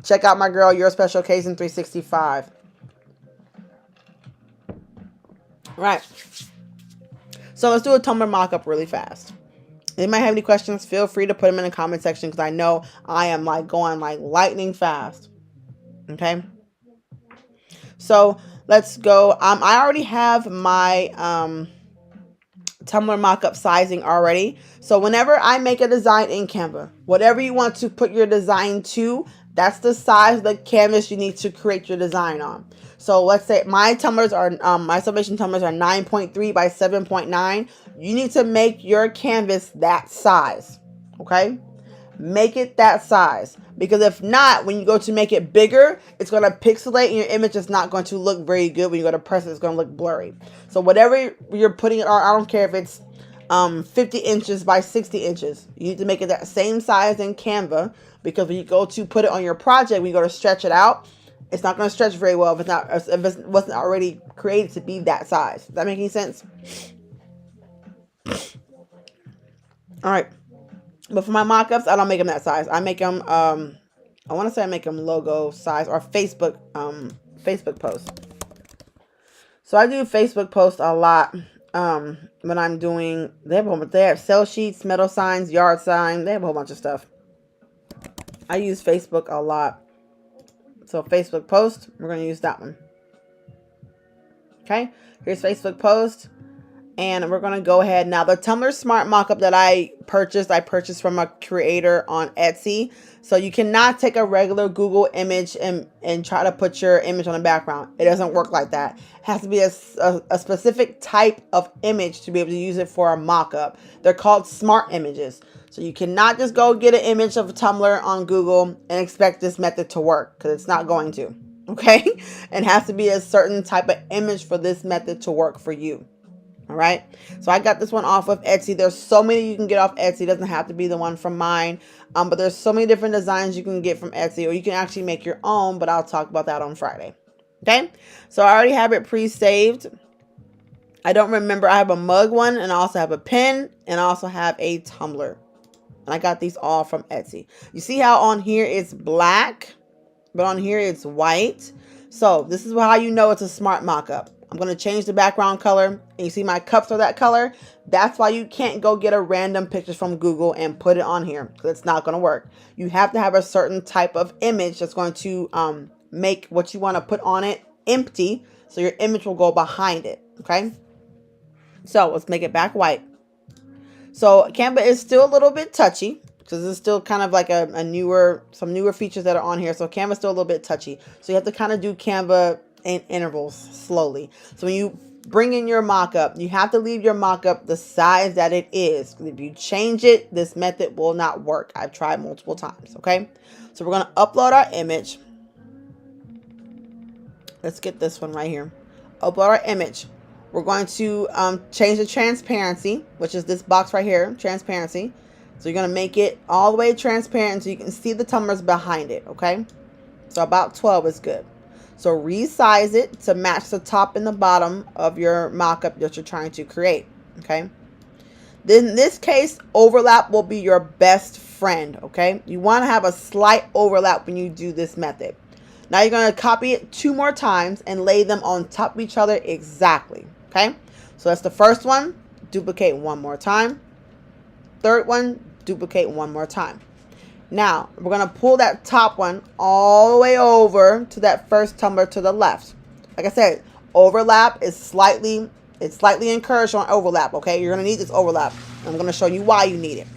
check out my girl, Your Special Occasion 365. Right. So let's do a tumbler mock-up really fast. If you might have any questions, feel free to put them in the comment section because I know I am like going like lightning fast. Okay. So let's go. I already have my Tumblr mockup sizing already. So whenever I make a design in Canva, whatever you want to put your design to, that's the size of the canvas you need to create your design on. So let's say my tumblers are, my summation tumblers are 9.3 by 7.9. You need to make your canvas that size, okay? Make it that size. Because if not, when you go to make it bigger, it's going to pixelate and your image is not going to look very good. When you go to press it, it's going to look blurry. So whatever you're putting it on, I don't care if it's 50 inches by 60 inches. You need to make it that same size in Canva. Because when you go to put it on your project, when you go to stretch it out, It's not going to stretch very well if it wasn't already created to be that size. Does that make any sense? All right. But for my mock-ups, I don't make them that size. I make them, I want to say I make them logo size or Facebook posts. So I do Facebook posts a lot when I'm doing, they have sell sheets, metal signs, yard sign. They have a whole bunch of stuff. I use Facebook a lot. So Facebook post, we're going to use that one. Okay, here's Facebook post. And we're going to go ahead now. The Tumblr Smart Mockup that I purchased from a creator on Etsy. So you cannot take a regular Google image and try to put your image on the background. It doesn't work like that. It has to be a specific type of image to be able to use it for a mockup. They're called smart images. So you cannot just go get an image of a Tumblr on Google and expect this method to work, because it's not going to. Okay? It has to be a certain type of image for this method to work for you. All right. So I got this one off of Etsy. There's so many you can get off Etsy. It doesn't have to be the one from mine. But there's so many different designs you can get from Etsy, or you can actually make your own, but I'll talk about that on Friday. Okay. So I already have it pre-saved. I don't remember. I have a mug one, and I also have a pen, and I also have a tumbler. And I got these all from Etsy. You see how on here it's black, but on here it's white. So this is how you know it's a smart mock-up. I'm going to change the background color, and you see my cups are that color. That's why you can't go get a random picture from Google and put it on here, because it's not going to work. You have to have a certain type of image that's going to make what you want to put on it empty, so your image will go behind it. Okay, so let's make it back white. So Canva is still a little bit touchy, because it's still kind of like some newer features that are on here. So Canva's still a little bit touchy. So you have to kind of do Canva in intervals slowly. So when you bring in your mock-up, you have to leave your mock-up the size that it is. If you change it, this method will not work. I've tried multiple times. Okay, so we're going to upload our image. Let's get this one right here. Upload our image. We're going to change the transparency, which is this box right here, transparency. So you're going to make it all the way transparent so you can see the tumblers behind it. Okay, so about 12 is good. So resize it to match the top and the bottom of your mock-up that you're trying to create. Okay. Then in this case, overlap will be your best friend. Okay. You want to have a slight overlap when you do this method. Now you're going to copy it 2 more times and lay them on top of each other exactly. Okay. So that's the first one. Duplicate 1 more time. Third one, duplicate 1 more time. Now, we're going to pull that top one all the way over to that first tumbler to the left. Like I said, overlap is slightly encouraged on overlap, okay? You're going to need this overlap. I'm going to show you why you need it.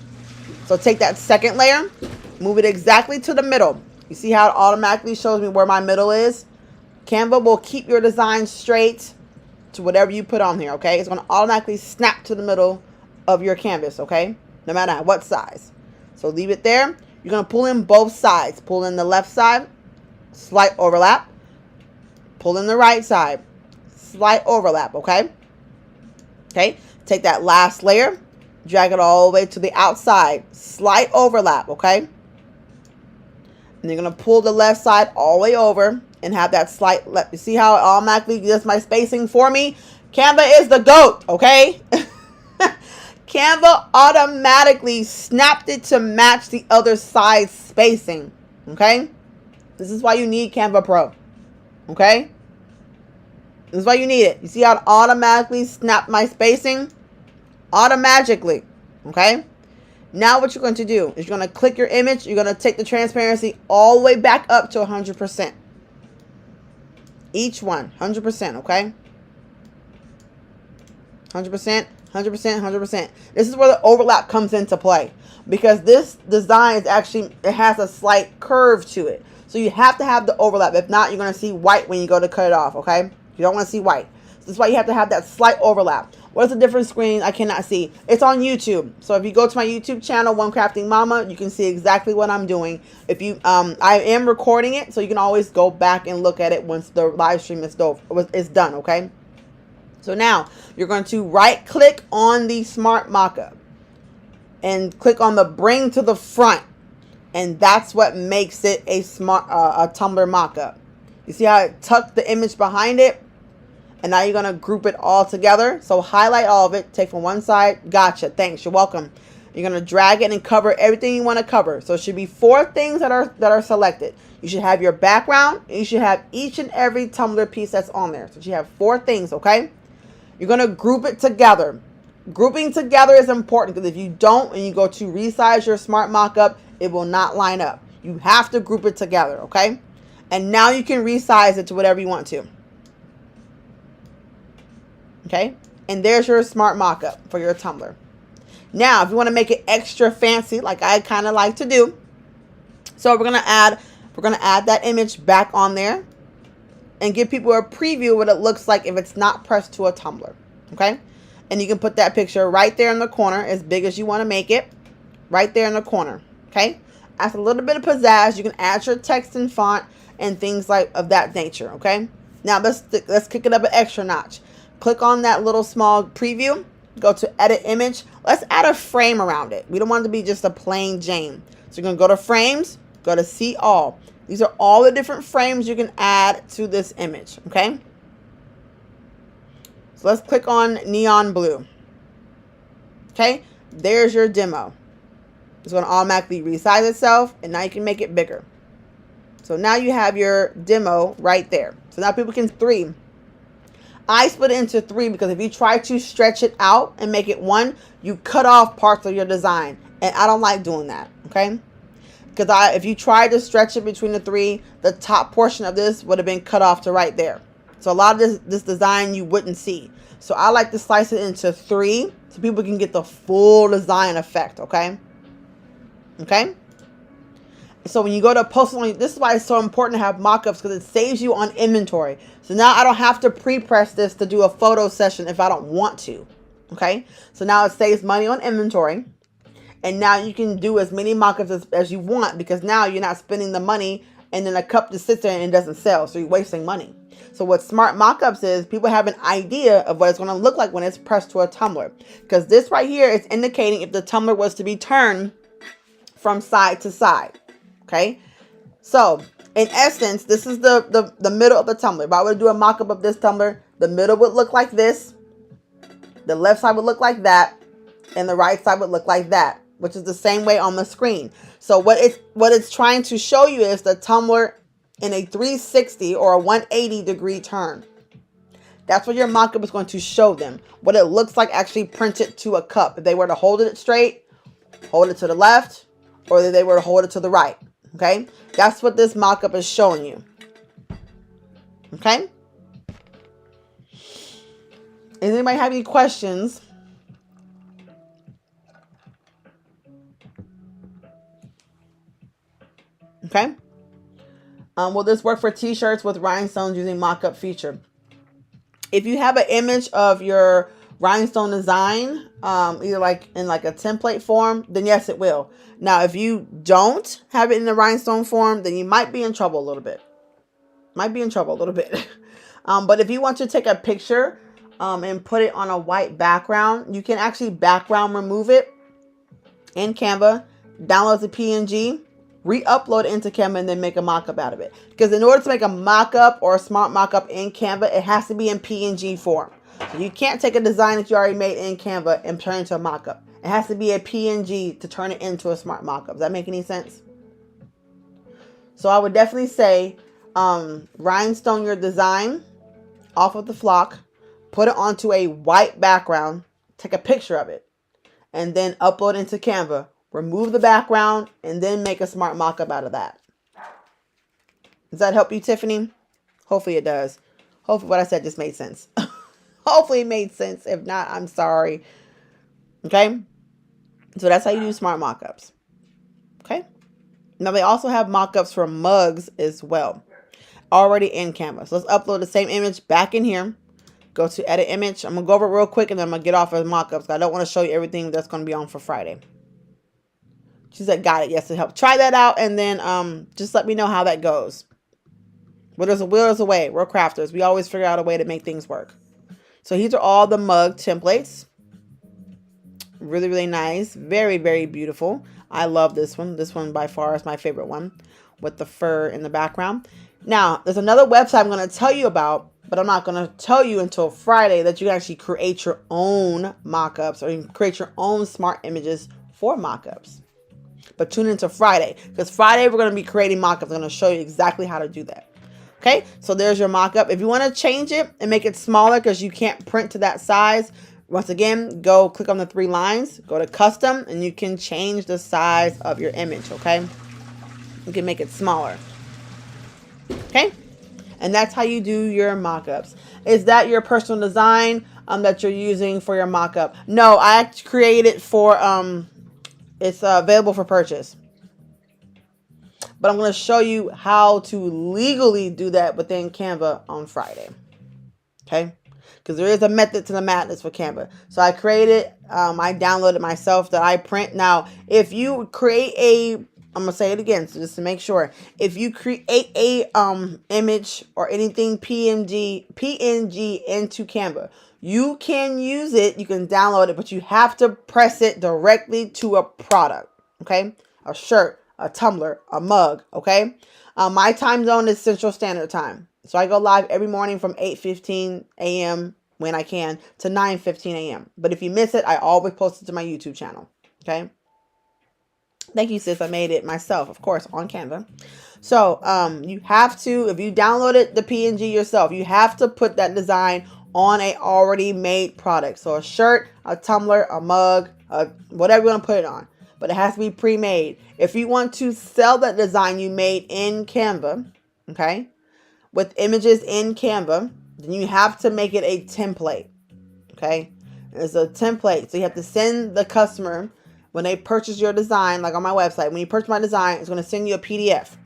So take that second layer, move it exactly to the middle. You see how it automatically shows me where my middle is? Canva will keep your design straight to whatever you put on here, okay? It's going to automatically snap to the middle of your canvas, okay? No matter what size. So leave it there. You're going to pull in both sides. Pull in the left side, slight overlap. Pull in the right side, slight overlap, okay? Okay, take that last layer, drag it all the way to the outside, slight overlap, okay? And you're going to pull the left side all the way over and have that slight, you see how it automatically does my spacing for me? Canva is the GOAT, okay? Canva automatically snapped it to match the other side's spacing. Okay? This is why you need Canva Pro. Okay? This is why you need it. You see how it automatically snapped my spacing? Automatically. Okay? Now what you're going to do is you're going to click your image. You're going to take the transparency all the way back up to 100%. Each one. 100%. Okay? 100%. 100%, 100%. This is where the overlap comes into play, because this design is actually, it has a slight curve to it. So you have to have the overlap. If not, you're going to see white when you go to cut it off, okay? You don't want to see white. So that's why you have to have that slight overlap. What is the different screen? I cannot see. It's on YouTube. So if you go to my YouTube channel, One Crafting Mama, you can see exactly what I'm doing. If you, I am recording it, so you can always go back and look at it once the live stream is done, okay? So now you're going to right click on the smart mockup and click on the bring to the front. And that's what makes it a smart, a Tumblr mockup. You see how it tucked the image behind it? And now you're going to group it all together. So highlight all of it. Take from one side. Gotcha. Thanks. You're welcome. You're going to drag it and cover everything you want to cover. So it should be 4 things that are selected. You should have your background. And you should have each and every tumbler piece that's on there. So you have 4 things, okay? You're going to group it together. Grouping together is important because if you don't and you go to resize your smart mockup, it will not line up. You have to group it together, okay? And now you can resize it to whatever you want to. Okay? And there's your smart mockup for your tumbler. Now, if you want to make it extra fancy, like I kind of like to do, so we're gonna add that image back on there and give people a preview of what it looks like if it's not pressed to a tumbler. Okay? And you can put that picture right there in the corner, as big as you want to make it, right there in the corner. Okay? Add a little bit of pizzazz. You can add your text and font and things like of that nature. Okay? Now let's kick it up an extra notch. Click on that little small preview. Go to edit image. Let's add a frame around it. We don't want it to be just a plain Jane. So you're going to go to frames, go to see all. These are all the different frames you can add to this image. Okay. So let's click on neon blue. Okay. There's your demo. It's going to automatically resize itself. And now you can make it bigger. So now you have your demo right there. So now people can stream. I split it into 3 because if you try to stretch it out and make it 1, you cut off parts of your design. And I don't like doing that, okay? Because if you try to stretch it between the 3, the top portion of this would have been cut off to right there. So a lot of this design you wouldn't see. So I like to slice it into 3 so people can get the full design effect, okay? Okay? So when you go to post on, this is why it's so important to have mockups because it saves you on inventory. So now I don't have to pre-press this to do a photo session if I don't want to. Okay. So now it saves money on inventory. And now you can do as many mockups as you want because now you're not spending the money and then a cup just sits there and doesn't sell. So you're wasting money. So what smart mockups is, people have an idea of what it's going to look like when it's pressed to a tumbler. Because this right here is indicating if the tumbler was to be turned from side to side. Okay, so in essence, this is the middle of the tumbler. If I were to do a mock-up of this tumbler, the middle would look like this, the left side would look like that, and the right side would look like that, which is the same way on the screen. So what it's trying to show you is the tumbler in a 360 or a 180 degree turn. That's what your mock-up is going to show them. What it looks like actually printed to a cup. If they were to hold it straight, hold it to the left, or if they were to hold it to the right. Okay, that's what this mock-up is showing you. Okay. Does anybody have any questions? Okay. Will this work for t-shirts with rhinestones using mock-up feature? If you have an image of your rhinestone design, either like in like a template form, then yes, it will. Now, if you don't have it in the rhinestone form, then you might be in trouble a little bit. But if you want to take a picture and put it on a white background, you can actually background remove it in Canva, download the PNG, re-upload it into Canva, and then make a mock-up out of it. Because in order to make a mock-up or a smart mock-up in Canva, it has to be in PNG form. So you can't take a design that you already made in Canva and turn it into a mock-up. It has to be a PNG to turn it into a smart mock-up. Does that make any sense? So I would definitely say rhinestone your design off of the flock, put it onto a white background, take a picture of it, and then upload into Canva. Remove the background and then make a smart mock-up out of that. Does that help you, Tiffany? Hopefully it does. Hopefully what I said just made sense. Hopefully it made sense. If not, I'm sorry. Okay? So that's how you do smart mockups. Okay? Now they also have mockups for mugs as well. Already in Canva. So let's upload the same image back in here. Go to edit image. I'm going to go over it real quick and then I'm going to get off of mockups. I don't want to show you everything that's going to be on for Friday. She said, got it. Yes, it helped. Try that out and then just let me know how that goes. Well, there's a will, there's a way. We're crafters. We always figure out a way to make things work. So these are all the mug templates. Really, really nice. Very, very beautiful. I love this one. This one by far is my favorite one with the fur in the background. Now, there's another website I'm going to tell you about, but I'm not going to tell you until Friday that you can actually create your own mock-ups or you can create your own smart images for mock-ups. But tune into Friday, because Friday we're going to be creating mock-ups. I'm going to show you exactly how to do that. Okay, so there's your mock-up. If you want to change it and make it smaller because you can't print to that size, once again, go click on the 3 lines, go to custom, and you can change the size of your image, okay? You can make it smaller. Okay? And that's how you do your mock-ups. Is that your personal design that you're using for your mock-up? No, I actually created for, it's available for purchase. But I'm going to show you how to legally do that within Canva on Friday. Okay? Because there is a method to the madness for Canva. So I created, I downloaded myself that I print. Now, if you create a, I'm going to say it again, so just to make sure. If you create a image or anything PNG into Canva, you can use it, you can download it, but you have to press it directly to a product. Okay? A shirt, a tumbler, a mug. Okay? My time zone is Central Standard Time. So I go live every morning from 8:15 a.m. when I can to 9:15 a.m. But if you miss it, I always post it to my YouTube channel. Okay? Thank you, sis. I made it myself, of course, on Canva. So you have to, if you downloaded the PNG yourself, you have to put that design on a already made product. So a shirt, a tumbler, a mug, whatever you want to put it on. But it has to be pre-made. If you want to sell that design you made in Canva, okay, with images in Canva, then you have to make it a template. Okay, it's a template, so you have to send the customer when they purchase your design, like on my website. When you purchase my design, it's going to send you a PDF.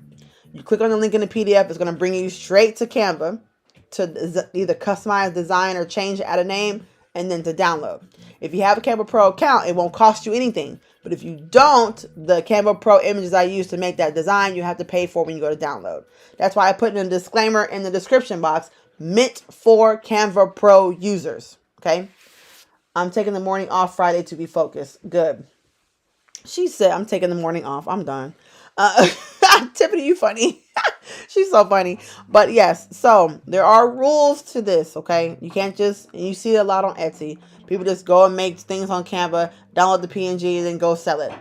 You click on the link in the PDF, it's going to bring you straight to Canva to either customize design or change, add a name, and then to download. If you have a Canva Pro account, it won't cost you anything. But if you don't, the Canva Pro images I use to make that design, you have to pay for when you go to download. That's why I put in a disclaimer in the description box, meant for Canva Pro users. Okay? I'm taking the morning off Friday to be focused. Good. She said, I'm taking the morning off. I'm done. Tiffany, you funny. She's so funny. But yes, so there are rules to this, okay? You can't just, and you see it a lot on Etsy. People just go and make things on Canva, download the PNG, and then go sell it.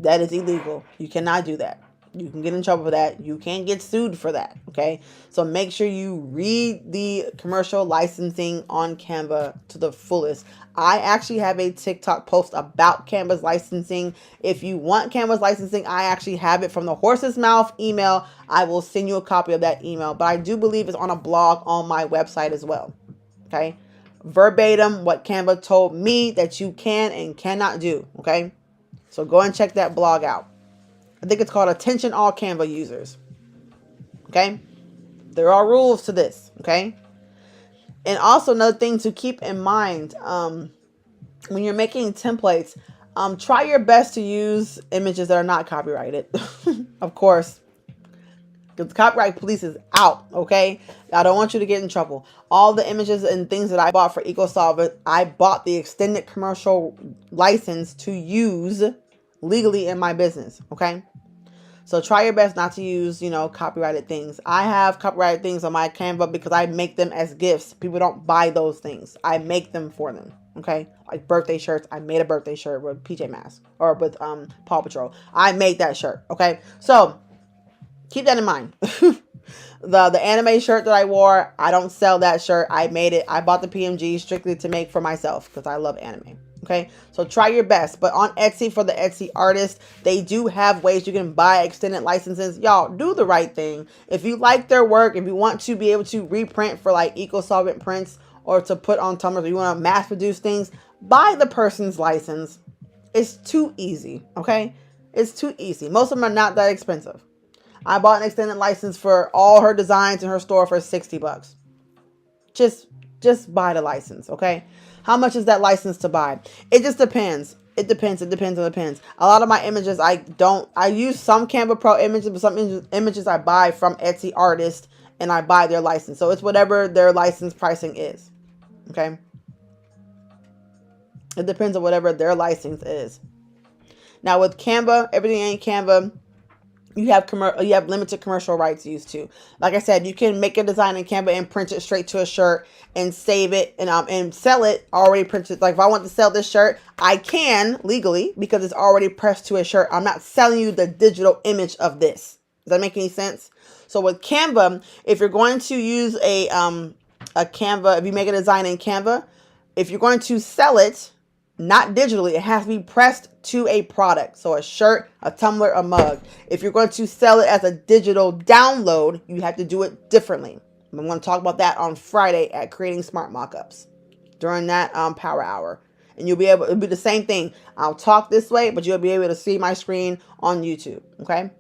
That is illegal. You cannot do that. You can get in trouble for that. You can't get sued for that, okay? So make sure you read the commercial licensing on Canva to the fullest. I actually have a TikTok post about Canva's licensing. If you want Canva's licensing, I actually have it from the horse's mouth email. I will send you a copy of that email. But I do believe it's on a blog on my website as well, okay? Verbatim what Canva told me that you can and cannot do, okay? So go and check that blog out. I think it's called Attention All Canva Users. Okay? There are rules to this. Okay? And also another thing to keep in mind, when you're making templates, try your best to use images that are not copyrighted. Of course. Because the copyright police is out. Okay? I don't want you to get in trouble. All the images and things that I bought for EcoSolvent, I bought the extended commercial license to use legally in my business. Okay? So try your best not to use, copyrighted things. I have copyrighted things on my Canva because I make them as gifts. People don't buy those things. I make them for them. Okay? Like birthday shirts. I made a birthday shirt with PJ Masks or with Paw Patrol. I made that shirt. Okay? So keep that in mind. The anime shirt that I wore, I don't sell that shirt. I made it. I bought the PMG strictly to make for myself because I love anime. Okay, so try your best. But on Etsy, for the Etsy artists, they do have ways you can buy extended licenses. Y'all, do the right thing. If you like their work, if you want to be able to reprint for like EcoSolvent prints or to put on tumblers, or you want to mass produce things, buy the person's license. It's too easy, okay? It's too easy. Most of them are not that expensive. I bought an extended license for all her designs in her store for $60. Just buy the license, okay? How much is that license to buy? It just depends. It depends. A lot of my images, I use some Canva Pro images, but some images I buy from Etsy artists and I buy their license. So it's whatever their license pricing is. Okay. It depends on whatever their license is. Now with Canva, everything in Canva, you have limited commercial rights used to. Like I said, you can make a design in Canva and print it straight to a shirt and save it and sell it already printed. Like if I want to sell this shirt, I can legally because it's already pressed to a shirt. I'm not selling you the digital image of this. Does that make any sense? So with Canva, if you're going to use a Canva, if you make a design in Canva, if you're going to sell it, not digitally, it has to be pressed to a product. So a shirt, a tumbler, a mug. If you're going to sell it as a digital download, you have to do it differently. I'm going to talk about that on Friday at Creating Smart Mockups during that power hour. And it'll be the same thing. I'll talk this way, but you'll be able to see my screen on YouTube. Okay.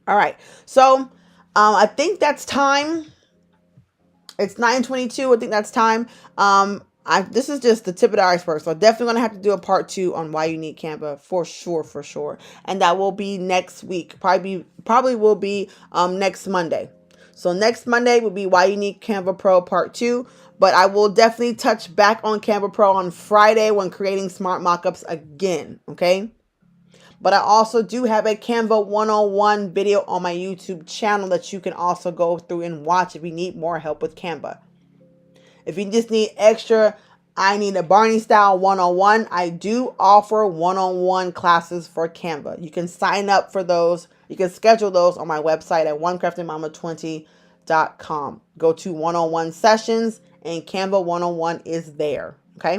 All right. So I think that's time. It's 9:22. I think that's time. This is just the tip of the iceberg. So I'm definitely going to have to do a part 2 on why you need Canva for sure. And that will be next week. Probably will be next Monday. So next Monday will be why you need Canva Pro part 2. But I will definitely touch back on Canva Pro on Friday when creating smart mockups again. Okay. But I also do have a Canva 101 video on my YouTube channel that you can also go through and watch if you need more help with Canva. If you just need extra, I need a Barney style 101. I do offer one-on-one classes for Canva. You can sign up for those. You can schedule those on my website at onecraftingmama20.com. Go to one-on-one sessions and Canva 101 is there. Okay.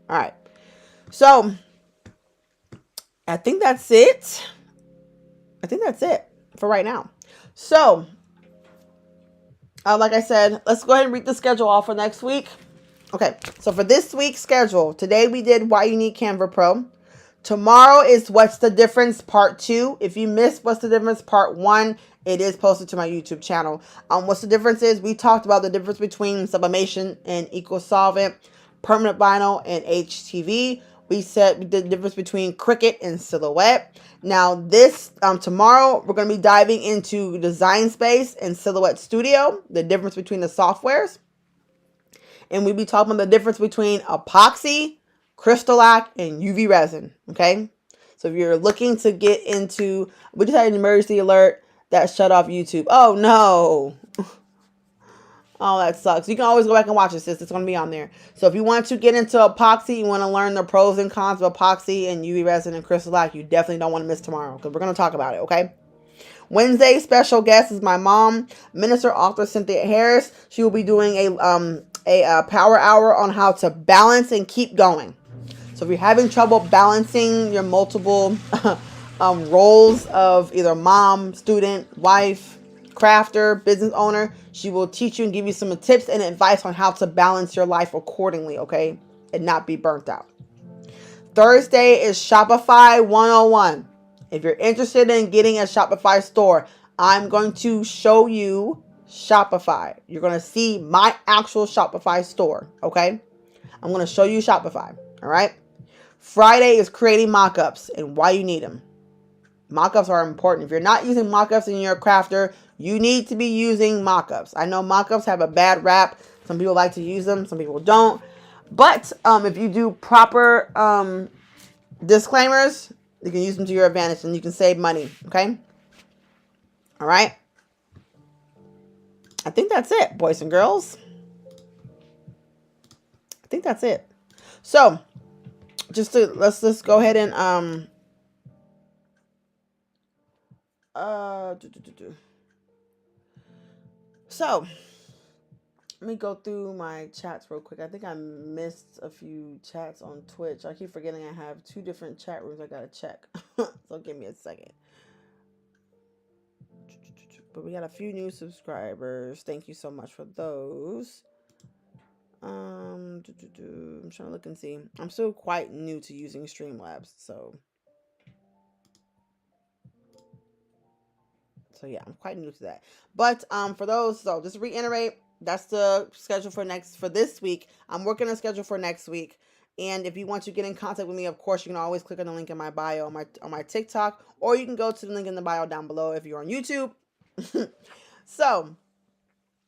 All right. So I think that's it. For right now. So, like I said, let's go ahead and read the schedule off for next week. Okay, so for this week's schedule, today we did why you need Canva Pro. Tomorrow is What's the Difference Part 2. If you missed What's the Difference Part 1, it is posted to my YouTube channel. What's the difference is we talked about the difference between sublimation and eco solvent, permanent vinyl and HTV. We said the difference between Cricut and Silhouette. Now this tomorrow we're going to be diving into Design Space and Silhouette Studio, the difference between the softwares. And we'll be talking about the difference between epoxy, crystal-lac, and UV resin. Okay? So if you're looking to get into, we just had an emergency alert that shut off YouTube. Oh no. Oh, that sucks. You can always go back and watch it, sis. It's going to be on there. So if you want to get into epoxy, you want to learn the pros and cons of epoxy and UV resin and crystal-lac, you definitely don't want to miss tomorrow because we're going to talk about it, okay? Wednesday, special guest is my mom, Minister Author Cynthia Harris. She will be doing a power hour on how to balance and keep going. So if you're having trouble balancing your multiple roles of either mom, student, wife, crafter, business owner, she will teach you and give you some tips and advice on how to balance your life accordingly, okay? And not be burnt out. Thursday is Shopify 101. If you're interested in getting a Shopify store, I'm going to show you Shopify. You're going to see my actual Shopify store, okay? I'm going to show you Shopify, all right? Friday is creating mockups and why you need them. Mockups are important. If you're not using mockups and you're a crafter, you need to be using mockups. I know mockups have a bad rap. Some people like to use them. Some people don't. But if you do proper disclaimers, you can use them to your advantage and you can save money. Okay? All right? I think that's it, boys and girls. I think that's it. So, let's just go ahead and So, let me go through my chats real quick. I think I missed a few chats on Twitch. I keep forgetting I have 2 different chat rooms I gotta check. So give me a second. But we got a few new subscribers. Thank you so much for those. I'm trying to look and see. I'm still quite new to using Streamlabs, so yeah, I'm quite new to that. But for those, so just to reiterate, that's the schedule for this week. I'm working on a schedule for next week. And if you want to get in contact with me, of course, you can always click on the link in my bio on my TikTok, or you can go to the link in the bio down below if you're on YouTube. So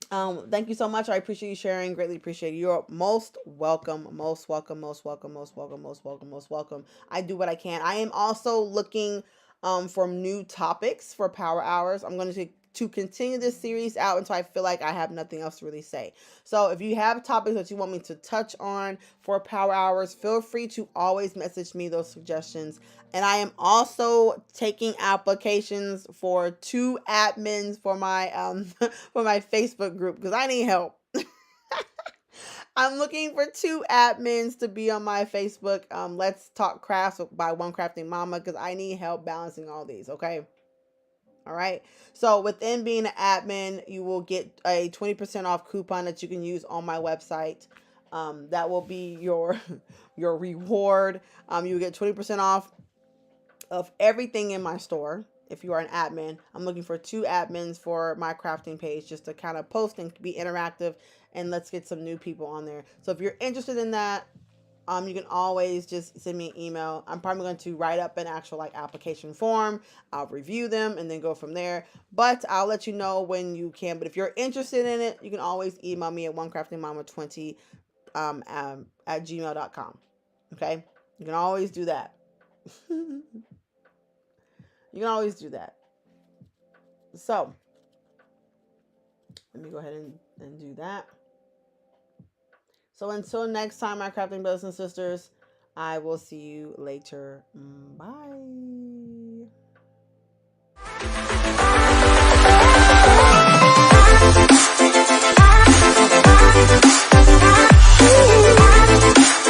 Thank you so much. I appreciate you sharing. Greatly appreciate it. You're most welcome. Most welcome. Most welcome. Most welcome. Most welcome. Most welcome. I do what I can. I am also looking for new topics for Power Hours. I'm going to continue this series out until I feel like I have nothing else to really say. So if you have topics that you want me to touch on for Power Hours, feel free to always message me those suggestions. And I am also taking applications for 2 admins for my for my Facebook group because I need help. I'm looking for 2 admins to be on my Facebook. Let's talk crafts by One Crafting Mama because I need help balancing all these. Okay. All right. So within being an admin, you will get a 20% off coupon that you can use on my website. That will be your your reward. You get 20% off of everything in my store. If you are an admin, I'm looking for 2 admins for my crafting page just to kind of post and be interactive, and let's get some new people on there. So if you're interested in that, you can always just send me an email. I'm probably going to write up an actual like application form. I'll review them and then go from there. But I'll let you know when you can. But if you're interested in it, you can always email me at onecraftingmama20 at gmail.com. Okay? You can always do that. You can always do that. So let me go ahead and do that. So until next time, my crafting brothers and sisters, I will see you later. Bye.